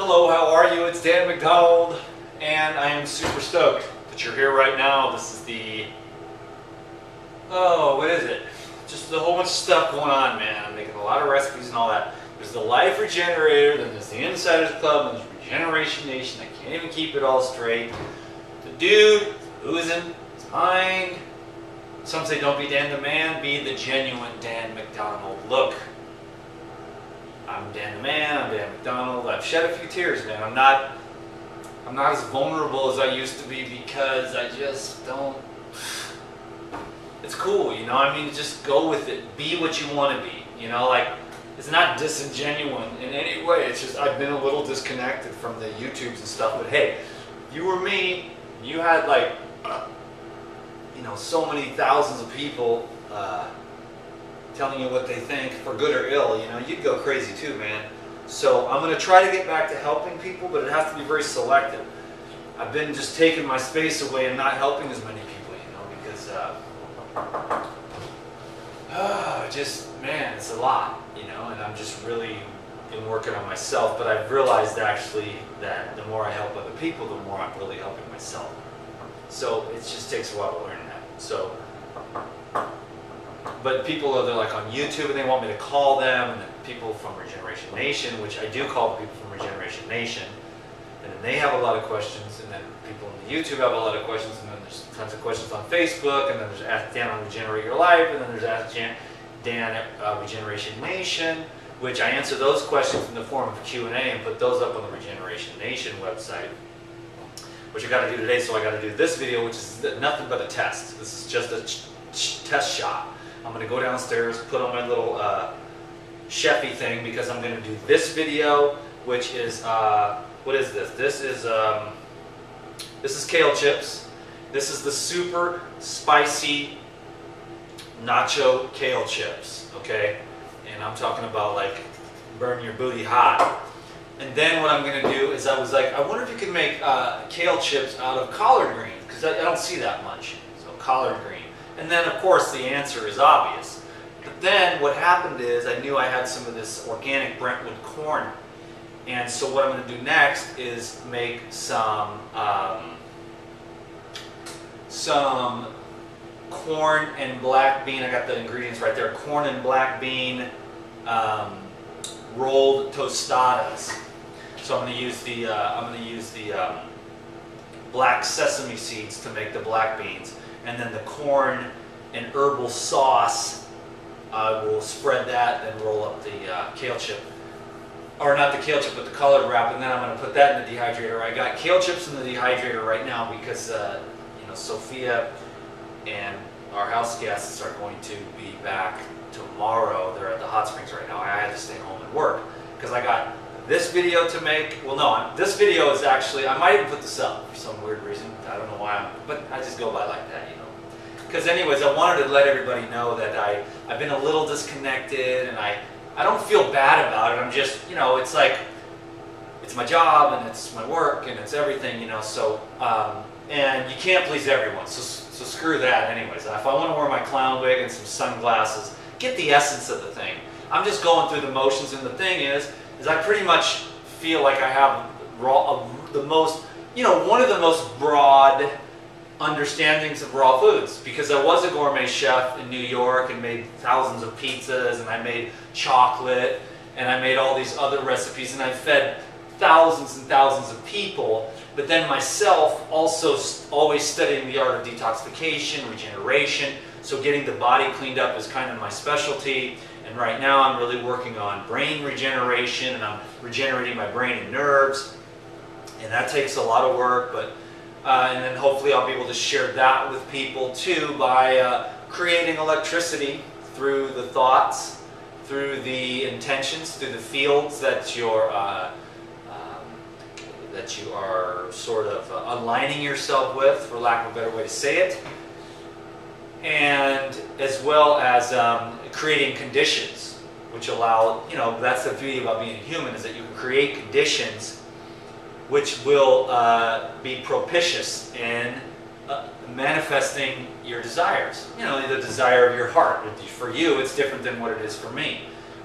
Hello, how are you? It's Dan McDonald, and I am super stoked that you're here right now. This is the, what is it? Just a whole bunch of stuff going on, man. I'm making a lot of recipes and all that. There's the Life Regenerator, then there's the Insiders Club, and there's Regeneration Nation. I can't even keep it all straight. The dude oozing his mind. Some say don't be Dan the Man, be the genuine Dan McDonald. Look, I'm Dan the Man, I'm Dan McDonald. I've shed a few tears, man. I'm not as vulnerable as I used to be because I just don't. It's cool, you know. I mean, just go with it. Be what you want to be. You know, like it's not disingenuous in any way. It's just I've been a little disconnected from the YouTubes and stuff. But hey, if you were me, you had like, you know, so many thousands of people telling you what they think, for good or ill, you know, you'd go crazy too, man. So I'm going to try to get back to helping people, but it has to be very selective. I've been just taking my space away and not helping as many people, you know, because just, man, it's a lot, you know, and I'm just really been working on myself, but I've realized actually that the more I help other people, the more I'm really helping myself. So it just takes a while to learn that. So, but people are like on YouTube and they want me to call them, and then people from Regeneration Nation, which I do call the people from Regeneration Nation, and then they have a lot of questions, and then people on the YouTube have a lot of questions, and then there's tons of questions on Facebook, and then there's Ask Dan on Regenerate Your Life, and then there's Ask Dan at Regeneration Nation, which I answer those questions in the form of Q&A and put those up on the Regeneration Nation website, which I got to do today. So I got to do this video, which is nothing but a test. This is just a test shot. I'm going to go downstairs, put on my little chefy thing, because I'm going to do this video, which is, what is this? This is kale chips. This is the super spicy nacho kale chips, okay? And I'm talking about like burn your booty hot. And then what I'm going to do is I was like, I wonder if you could make kale chips out of collard greens, because I don't see that much. So collard green. And then of course the answer is obvious. But then what happened is I knew I had some of this organic Brentwood corn. And so what I'm going to do next is make some corn and black bean. I got the ingredients right there. Corn and black bean rolled tostadas. So I'm going to use the black sesame seeds to make the black beans, and then the corn and herbal sauce. I will spread that, then roll up the kale chip, or not the kale chip, but the collard wrap, and then I'm going to put that in the dehydrator. I got kale chips in the dehydrator right now because you know, Sophia and our house guests are going to be back tomorrow. They're at the hot springs right now. I had to stay home and work because I got this video to make. Well, no, this video is actually, I might even put this up for some weird reason. I don't know why, but I just go by like that, you know. Because anyways, I wanted to let everybody know that I've been a little disconnected, and I don't feel bad about it. I'm just, you know, it's like, it's my job, and it's my work, and it's everything, you know, so, and you can't please everyone, so screw that anyways. If I want to wear my clown wig and some sunglasses, get the essence of the thing. I'm just going through the motions, and the thing is I pretty much feel like I have the most, you know, one of the most broad understandings of raw foods, because I was a gourmet chef in New York and made thousands of pizzas, and I made chocolate, and I made all these other recipes, and I fed thousands and thousands of people, but then myself also always studying the art of detoxification, regeneration, so getting the body cleaned up is kind of my specialty. And right now I'm really working on brain regeneration, and I'm regenerating my brain and nerves, and that takes a lot of work, but and then hopefully I'll be able to share that with people too by creating electricity through the thoughts, through the intentions, through the fields that you are sort of aligning yourself with, for lack of a better way to say it, and as well as creating conditions which allow, you know, that's the beauty about being human, is that you can create conditions which will be propitious in manifesting your desires. You know, the desire of your heart. For you, it's different than what it is for me.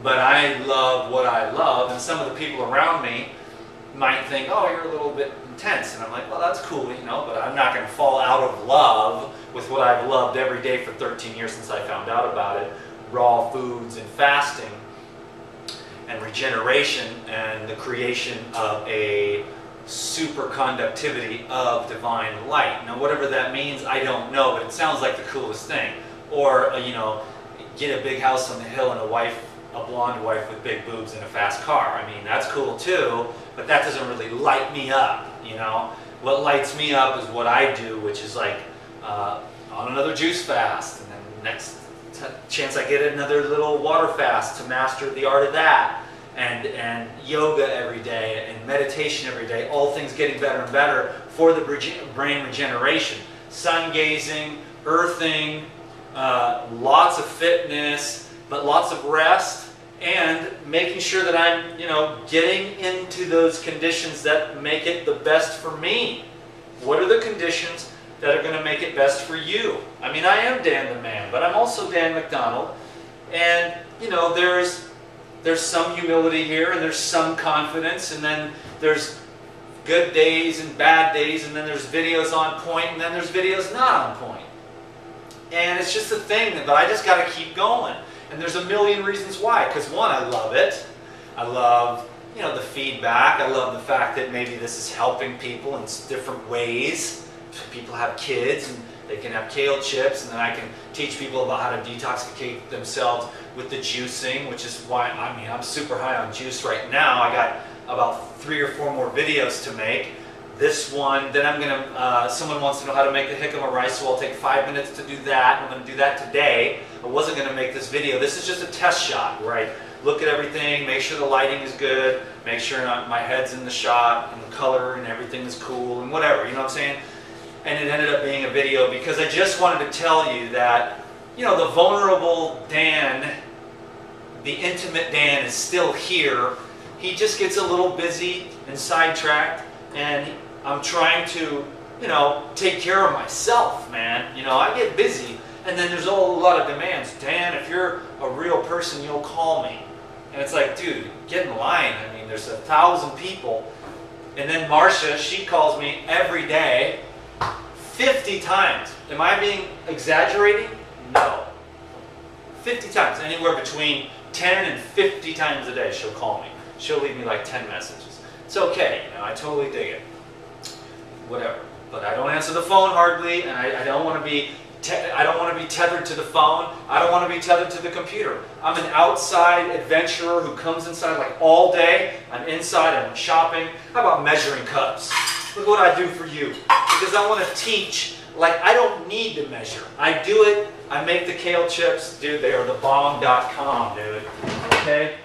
But I love what I love, and some of the people around me might think, oh, you're a little bit intense. And I'm like, well, that's cool, you know, but I'm not going to fall out of love with what I've loved every day for 13 years since I found out about it. Raw foods and fasting and regeneration and the creation of a superconductivity of divine light. Now, whatever that means, I don't know, but it sounds like the coolest thing. Or, you know, get a big house on the hill and a blonde wife with big boobs and a fast car. I mean, that's cool too, but that doesn't really light me up, you know. What lights me up is what I do, which is like on another juice fast, and then next chance I get another little water fast to master the art of that, and yoga every day, and meditation every day, all things getting better and better for the brain regeneration. Sun gazing, earthing, lots of fitness, but lots of rest, and making sure that I'm, you know, getting into those conditions that make it the best for me. What are the conditions that are going to make it best for you? I mean, I am Dan the Man, but I'm also Dan McDonald, and, you know, there's some humility here, and there's some confidence, and then there's good days and bad days, and then there's videos on point, and then there's videos not on point. And it's just a thing that I just got to keep going. And there's a million reasons why. Because one, I love it. I love, you know, the feedback. I love the fact that maybe this is helping people in different ways. People have kids and they can have kale chips, and then I can teach people about how to detoxicate themselves with the juicing, which is why, I mean, I'm super high on juice right now. I got about 3 or 4 more videos to make. This one, then I'm going to, someone wants to know how to make the jicama rice, so I'll take 5 minutes to do that. I'm going to do that today. I wasn't going to make this video. This is just a test shot where I look at everything, make sure the lighting is good, make sure my head's in the shot, and the color and everything is cool, and whatever, you know what I'm saying? And it ended up being a video because I just wanted to tell you that, you know, the vulnerable Dan, the intimate Dan is still here. He just gets a little busy and sidetracked, and I'm trying to, you know, take care of myself, man. You know, I get busy, and then there's a lot of demands. Dan, if you're a real person, you'll call me. And it's like, dude, get in line. I mean, there's 1,000 people. And then Marcia, she calls me every day, 50 times. Am I being exaggerating? No. 50 times, anywhere between 10 and 50 times a day she'll call me. She'll leave me like 10 messages. It's okay, you know, I totally dig it. Whatever. But I don't answer the phone hardly, and I don't want to be tethered to the phone. I don't want to be tethered to the computer. I'm an outside adventurer who comes inside like all day. I'm inside, I'm shopping. How about measuring cups? Look what I do for you. Because I want to teach, like, I don't need to measure. I do it. I make the kale chips. Dude, they are the bomb.com, dude. Okay?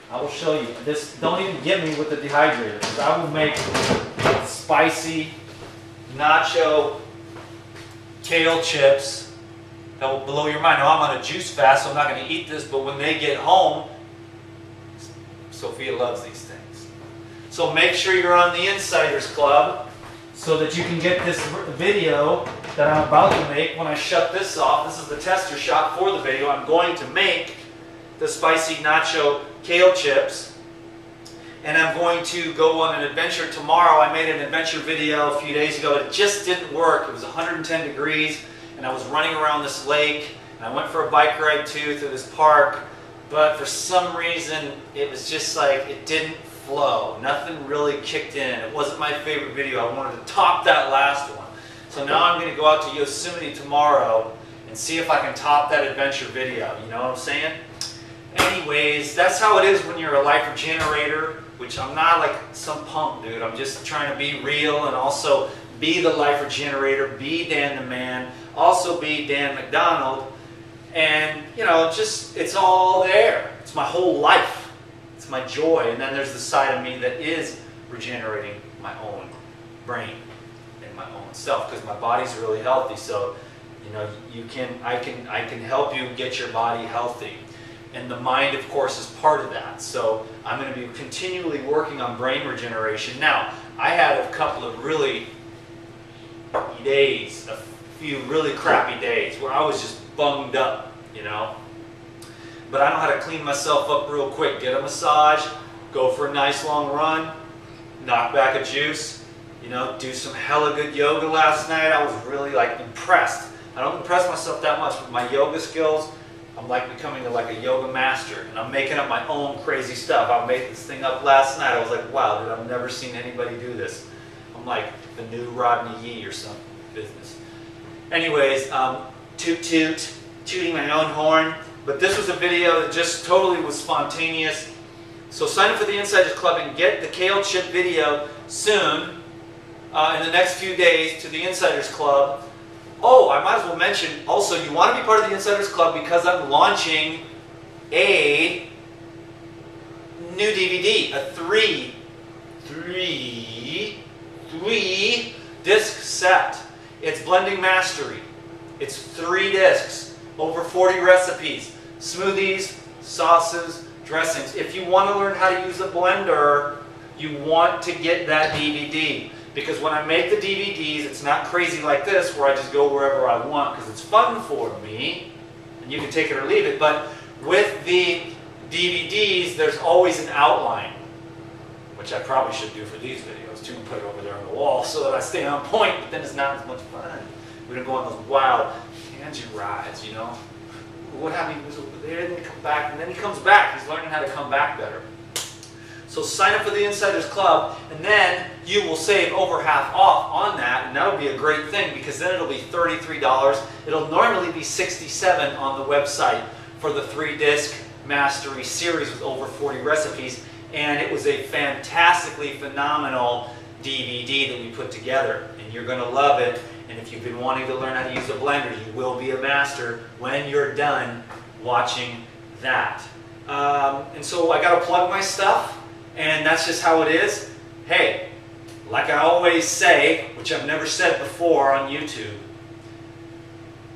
I will show you. This, don't even get me with the dehydrator, because I will make spicy nacho kale chips that will blow your mind. Now, I'm on a juice fast, so I'm not going to eat this, but when they get home, Sophia loves these things. So make sure you're on the Insiders Club so that you can get this video that I'm about to make when I shut this off. This is the tester shot for the video. I'm going to make the spicy nacho kale chips, and I'm going to go on an adventure tomorrow. I made an adventure video a few days ago. It just didn't work. It was 110 degrees, and I was running around this lake, and I went for a bike ride too through this park, but for some reason it was just like it didn't flow. Nothing really kicked in. It wasn't my favorite video. I wanted to top that last one. So now I'm going to go out to Yosemite tomorrow and see if I can top that adventure video. You know what I'm saying? Anyways, that's how it is when you're a life regenerator, which I'm not like some punk dude. I'm just trying to be real and also be the life regenerator, be Dan the Man, also be Dan McDonald. And, you know, just, it's all there. It's my whole life. It's my joy. And then there's the side of me that is regenerating my own brain and my own self, because my body's really healthy. So, you know, I can help you get your body healthy. And the mind, of course, is part of that. So I'm going to be continually working on brain regeneration. Now, I had a couple of really days, a few really crappy days where I was just bunged up, you know. But I know how to clean myself up real quick. Get a massage, go for a nice long run, knock back a juice, you know, do some hella good yoga last night. I was really like impressed. I don't impress myself that much with my yoga skills. I'm like becoming like a yoga master, and I'm making up my own crazy stuff. I made this thing up last night. I was like, wow, dude, I've never seen anybody do this. I'm like the new Rodney Yee or some business. Anyways, tooting my own horn. But this was a video that just totally was spontaneous. So sign up for the Insiders Club and get the kale chip video soon, in the next few days, to the Insiders Club. Oh, I might as well mention, also, you want to be part of the Insiders Club because I'm launching a new DVD, a three disc set. It's Blending Mastery. It's 3 discs, over 40 recipes, smoothies, sauces, dressings. If you want to learn how to use a blender, you want to get that DVD. Because when I make the DVDs, it's not crazy like this where I just go wherever I want because it's fun for me, and you can take it or leave it. But with the DVDs, there's always an outline, which I probably should do for these videos too, and put it over there on the wall so that I stay on point, but then it's not as much fun. We don't go on those wild tangent rides, you know. What happened? He was over there, and then he come back, and then he comes back. He's learning how to come back better. So sign up for the Insiders Club, and then you will save over half off on that, and that'll be a great thing because then it'll be $33. It'll normally be $67 on the website for the 3-disc Mastery series with over 40 recipes, and it was a fantastically phenomenal DVD that we put together, and you're going to love it. And if you've been wanting to learn how to use a blender, you will be a master when you're done watching that. And so I got to plug my stuff. And that's just how it is. Hey, like I always say, which I've never said before on YouTube,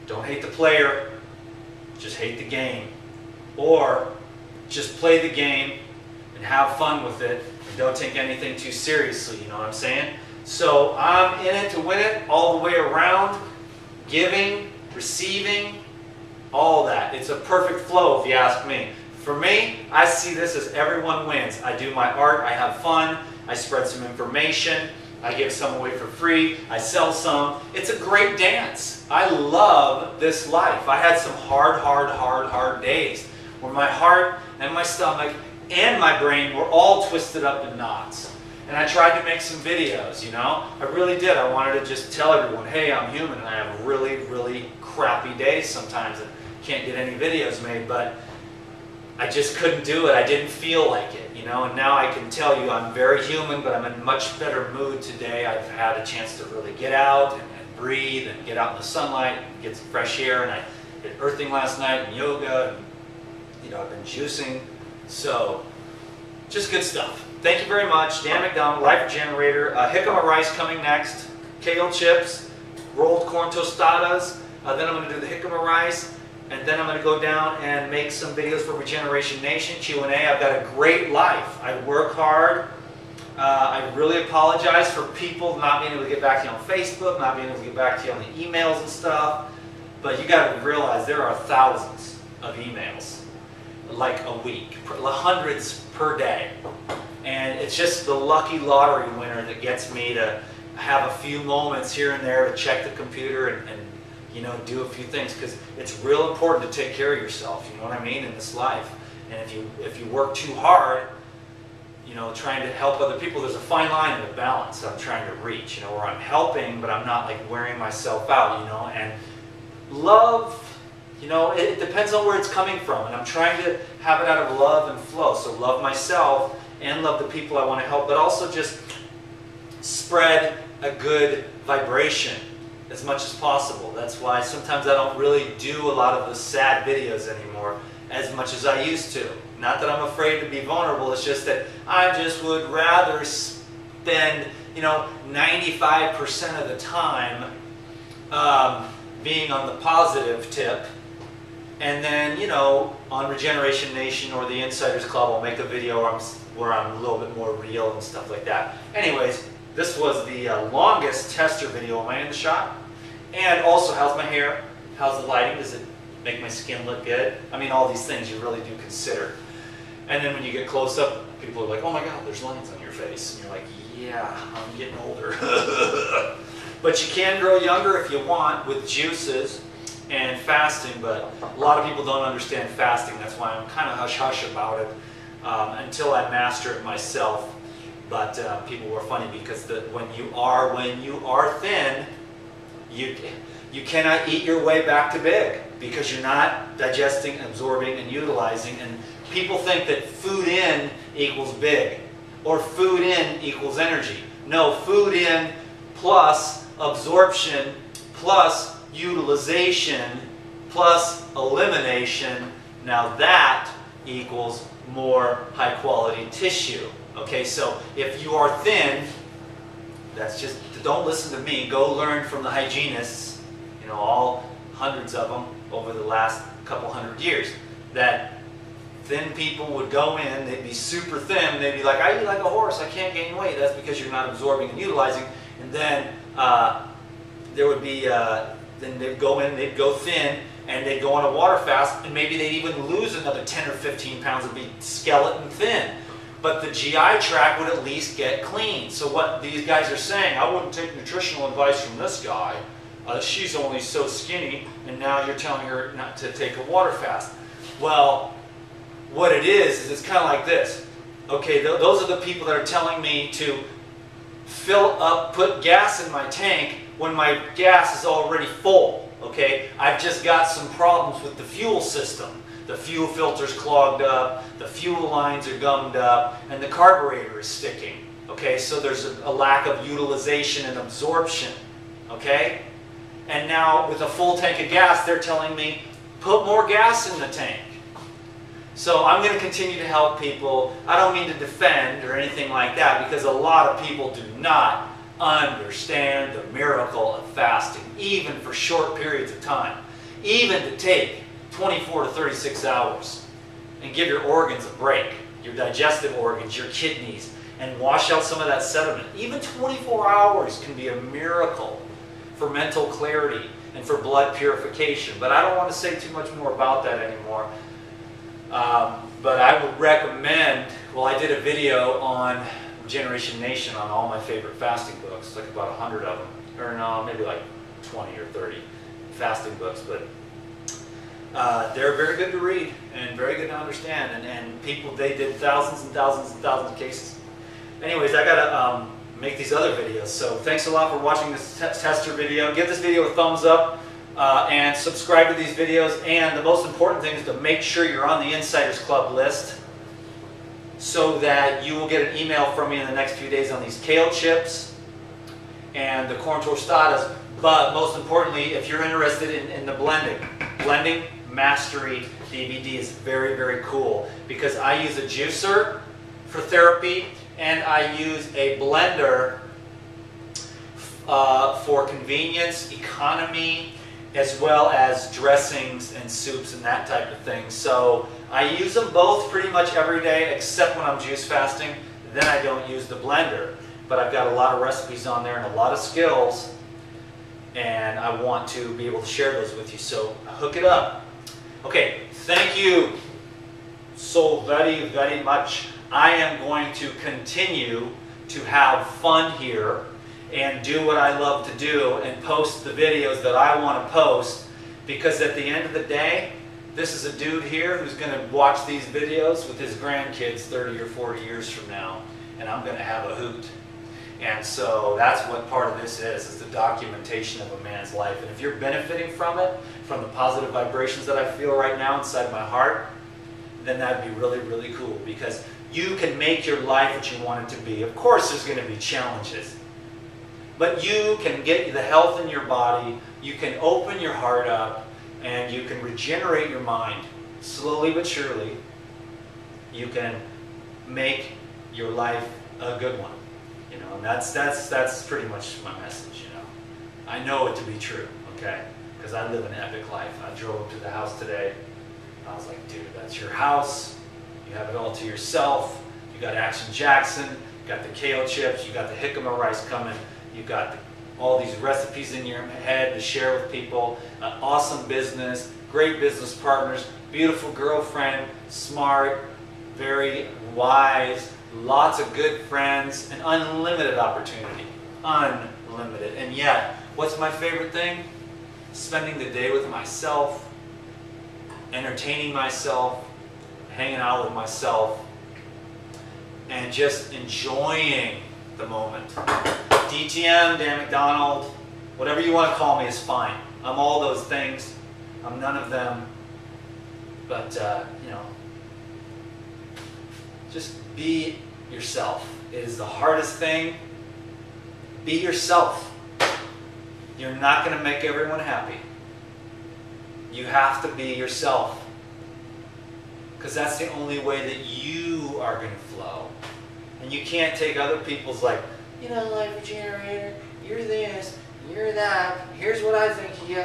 don't hate the player, just hate the game. Or just play the game and have fun with it. And don't take anything too seriously, you know what I'm saying? So I'm in it to win it all the way around. Giving, receiving, all that. It's a perfect flow if you ask me. For me, I see this as everyone wins. I do my art, I have fun, I spread some information, I give some away for free, I sell some. It's a great dance. I love this life. I had some hard days where my heart and my stomach and my brain were all twisted up in knots. And I tried to make some videos, you know? I really did. I wanted to just tell everyone, hey, I'm human and I have really crappy days sometimes and can't get any videos made, but I just couldn't do it. I didn't feel like it, you know, and now I can tell you I'm very human, but I'm in a much better mood today. I've had a chance to really get out and breathe and get out in the sunlight and get some fresh air, and I did earthing last night and yoga, and, you know, I've been juicing, so just good stuff. Thank you very much. Dan McDonald, Life Generator, jicama rice coming next, kale chips, rolled corn tostadas, then I'm going to do the jicama rice. And then I'm going to go down and make some videos for Regeneration Nation, Q&A. I've got a great life. I work hard. I really apologize for people not being able to get back to you on Facebook, not being able to get back to you on the emails and stuff. But you got to realize there are thousands of emails, like a week, hundreds per day. And it's just the lucky lottery winner that gets me to have a few moments here and there to check the computer and you know, do a few things, because it's real important to take care of yourself, you know what I mean, in this life. And if you work too hard, you know, trying to help other people, there's a fine line and a balance that I'm trying to reach, you know, where I'm helping, but I'm not like wearing myself out, you know. And love, you know, it depends on where it's coming from, and I'm trying to have it out of love and flow. So love myself and love the people I want to help, but also just spread a good vibration as much as possible. That's why sometimes I don't really do a lot of the sad videos anymore as much as I used to. Not that I'm afraid to be vulnerable, it's just that I just would rather spend, you know, 95% of the time being on the positive tip, and then, you know, on Regeneration Nation or the Insiders Club, I'll make a video where I'm a little bit more real and stuff like that. Anyways, this was the longest tester video. Am I in the shot? And also, how's my hair? How's the lighting? Does it make my skin look good? I mean, all these things you really do consider. And then when you get close up, people are like, oh my God, there's lines on your face. And you're like, yeah, I'm getting older. But you can grow younger if you want with juices and fasting, but a lot of people don't understand fasting. That's why I'm kind of hush-hush about it until I master it myself. But people were funny because when you are thin, you cannot eat your way back to big because you're not digesting, absorbing, and utilizing. And people think that food in equals big or food in equals energy. No, food in plus absorption plus utilization plus elimination, now that equals more high quality tissue. Okay, so if you are thin, that's just, don't listen to me, go learn from the hygienists, you know, all hundreds of them over the last couple hundred years, that thin people would go in, they'd be super thin, and they'd be like, I eat like a horse, I can't gain weight. That's because you're not absorbing and utilizing. And then there would be, then they'd go in, they'd go thin, and they'd go on a water fast, and maybe they'd even lose another 10 or 15 pounds and be skeleton thin. But the GI tract would at least get clean. So what these guys are saying, I wouldn't take nutritional advice from this guy. She's only so skinny, and now you're telling her not to take a water fast. Well, what it is it's kind of like this. Okay, those are the people that are telling me to fill up, put gas in my tank when my gas is already full. Okay, I've just got some problems with the fuel system. The fuel filter's clogged up, the fuel lines are gummed up, and the carburetor is sticking. Okay, so there's a lack of utilization and absorption. Okay, and now with a full tank of gas, they're telling me, put more gas in the tank. So I'm going to continue to help people. I don't mean to defend or anything like that, because a lot of people do not understand the miracle of fasting, even for short periods of time. Even to take 24 to 36 hours and give your organs a break, your digestive organs, your kidneys, and wash out some of that sediment. Even 24 hours can be a miracle for mental clarity and for blood purification. But I don't want to say too much more about that anymore. But I would recommend, well, I did a video on Generation Nation on all my favorite fasting books, like about 100 of them, or no, maybe like 20 or 30 fasting books, but they're very good to read and very good to understand, and people, they did thousands and thousands and thousands of cases. Anyways, I gotta make these other videos, so thanks a lot for watching this tester video. Give this video a thumbs up. And subscribe to these videos, and the most important thing is to make sure you're on the Insiders Club list so that you will get an email from me in the next few days on these kale chips and the corn tostadas. But most importantly, if you're interested in the blending mastery DVD is very, very cool, because I use a juicer for therapy and I use a blender for convenience, economy, as well as dressings and soups and that type of thing. So I use them both pretty much every day, except when I'm juice fasting. Then I don't use the blender. But I've got a lot of recipes on there and a lot of skills, and I want to be able to share those with you. So hook it up. Okay, thank you so very, very much. I am going to continue to have fun here and do what I love to do and post the videos that I want to post, because at the end of the day, this is a dude here who's going to watch these videos with his grandkids 30 or 40 years from now, and I'm going to have a hoot. And so that's what part of this is the documentation of a man's life. And if you're benefiting from it, from the positive vibrations that I feel right now inside my heart, then that'd be really, really cool, because you can make your life what you want it to be. Of course there's going to be challenges, but you can get the health in your body, you can open your heart up, and you can regenerate your mind. Slowly but surely, you can make your life a good one. You know, and that's pretty much my message, you know. I know it to be true, okay? Because I live an epic life. I drove up to the house today. I was like, dude, that's your house. You have it all to yourself. You got Action Jackson, you got the kale chips, you got the jicama rice coming. You've got all these recipes in your head to share with people, an awesome business, great business partners, beautiful girlfriend, smart, very wise, lots of good friends, and unlimited opportunity. Unlimited. And yet, what's my favorite thing? Spending the day with myself, entertaining myself, hanging out with myself, and just enjoying the moment. DTM, Dan McDonald, whatever you want to call me is fine. I'm all those things. I'm none of them. But, you know, just be yourself. It is the hardest thing. Be yourself. You're not going to make everyone happy. You have to be yourself. Because that's the only way that you are going to flow. And you can't take other people's like, you know, life regenerator, you're this, you're that, here's what I think of you.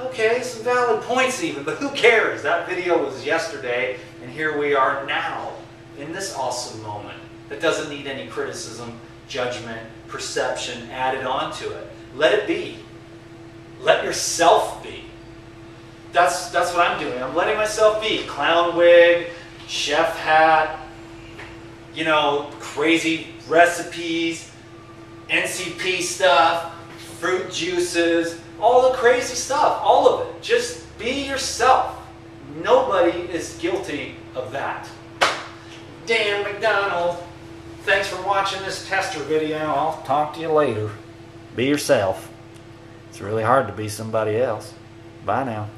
Okay, some valid points even, but who cares? That video was yesterday, and here we are now, in this awesome moment that doesn't need any criticism, judgment, perception added onto it. Let it be. Let yourself be. That's what I'm doing. I'm letting myself be. Clown wig, chef hat, you know, crazy recipes, NCP stuff, fruit juices, all the crazy stuff, all of it. Just be yourself. Nobody is guilty of that. Dan McDonald, thanks for watching this tester video. I'll talk to you later. Be yourself. It's really hard to be somebody else. Bye now.